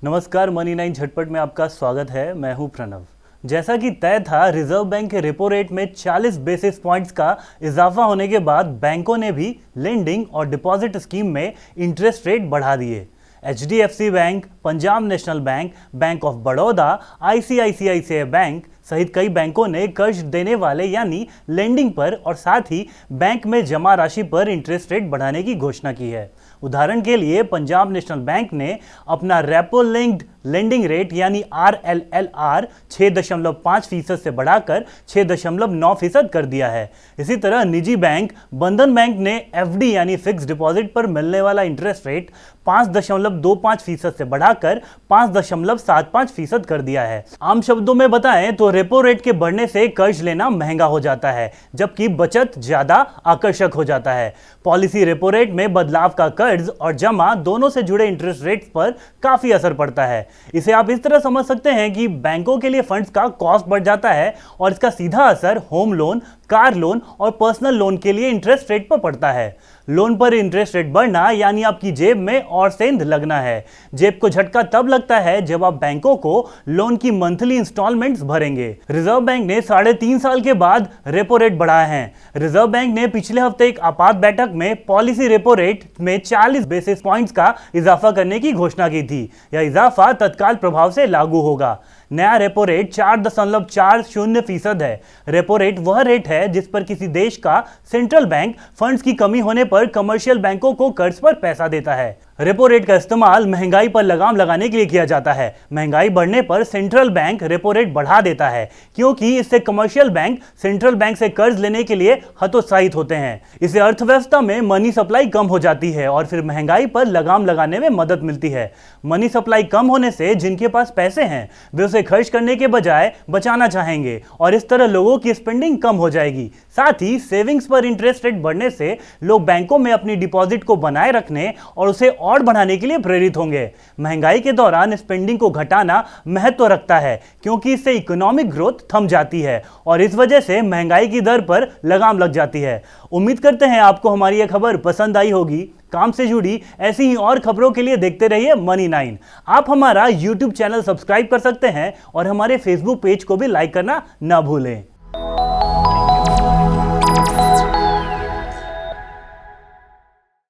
नमस्कार, मनी 9 झटपट में आपका स्वागत है। मैं हूं प्रणव। जैसा कि तय था, रिजर्व बैंक के रेपो रेट में 40 बेसिस पॉइंट्स का इजाफा होने के बाद बैंकों ने भी लेंडिंग और डिपॉजिट स्कीम में इंटरेस्ट रेट बढ़ा दिए। HDFC bank, Punjab national bank, bank of Baroda, ICICI bank सहित कई बैंकों ने कर्ज देने वाले यानी लेंडिंग पर और साथ ही बैंक में जमा राशि पर इंटरेस्ट रेट बढ़ाने की घोषणा की है। उदाहरण के लिए पंजाब नेशनल बैंक ने अपना रेपो लिंक्ड लेंडिंग रेट यानी RLLR 6.5% से बढ़ाकर 6.9% कर दिया है। इसी तरह निजी बैंक बंधन बैंक ने FD यानी फिक्स डिपॉजिट पर मिलने वाला इंटरेस्ट रेट 5.25% से बढ़ाकर 5.75% कर दिया है। आम शब्दों में बताएं तो रेपो रेट के बढ़ने से कर्ज लेना महंगा हो जाता है, जबकि बचत ज्यादा आकर्षक हो जाता है। पॉलिसी रेपो रेट में बदलाव का कर्ज और जमा दोनों से जुड़े इंटरेस्ट रेट पर काफी असर पड़ता है। इसे आप इस तरह समझ सकते हैं कि बैंकों के लिए फंड्स का कॉस्ट बढ़ जाता है और इसका सीधा असर होम लोन, कार लोन और पर्सनल लोन के लिए इंटरेस्ट रेट पर पड़ता है। लोन पर इंटरेस्ट रेट बढ़ना यानी आपकी जेब में और सेंध लगना है। जेब को झटका तब लगता है जब आप बैंकों को लोन की मंथली इंस्टॉलमेंट्स भरेंगे। रिजर्व बैंक ने 3.5 साल के बाद रेपो रेट बढ़ाए हैं। रिजर्व बैंक ने पिछले हफ्ते एक आपात बैठक में पॉलिसी रेपो रेट में 40 बेसिस पॉइंट्स का इजाफा करने की घोषणा की थी। यह इजाफा तत्काल प्रभाव से लागू होगा। नया रेपो रेट 4.40% है। रेपो रेट वह रेट है जिस पर किसी देश का सेंट्रल बैंक फंड्स की कमी होने पर कमर्शियल बैंकों को कर्ज पर पैसा देता है। रेपो रेट का इस्तेमाल महंगाई पर लगाम लगाने के लिए किया जाता है। महंगाई बढ़ने पर सेंट्रल बैंक रेपो रेट बढ़ा देता है, क्योंकि इससे कमर्शियल बैंक सेंट्रल बैंक से कर्ज लेने के लिए हतोत्साहित होते हैं। इससे अर्थव्यवस्था में मनी सप्लाई कम हो जाती है और फिर महंगाई पर लगाम लगाने में मदद मिलती है। मनी सप्लाई कम होने से जिनके पास पैसे हैं वे उसे खर्च करने के बजाय बचाना चाहेंगे और इस तरह लोगों की स्पेंडिंग कम हो जाएगी। साथ ही सेविंग्स पर इंटरेस्ट रेट बढ़ने से लोग बैंकों में अपनी डिपॉजिट को बनाए रखने और उसे और बढ़ाने के लिए प्रेरित होंगे। महंगाई के दौरान स्पेंडिंग को घटाना महत्व रखता है, क्योंकि इससे इकोनॉमिक ग्रोथ थम जाती है और इस वजह से महंगाई की दर पर लगाम लग जाती है। उम्मीद करते हैं आपको हमारी यह खबर पसंद आई होगी। काम से जुड़ी ऐसी ही और खबरों के लिए देखते रहिए मनी 9। आप हमारा YouTube चैनल सब्सक्राइब कर सकते हैं और हमारे Facebook पेज को भी लाइक करना ना भूलें।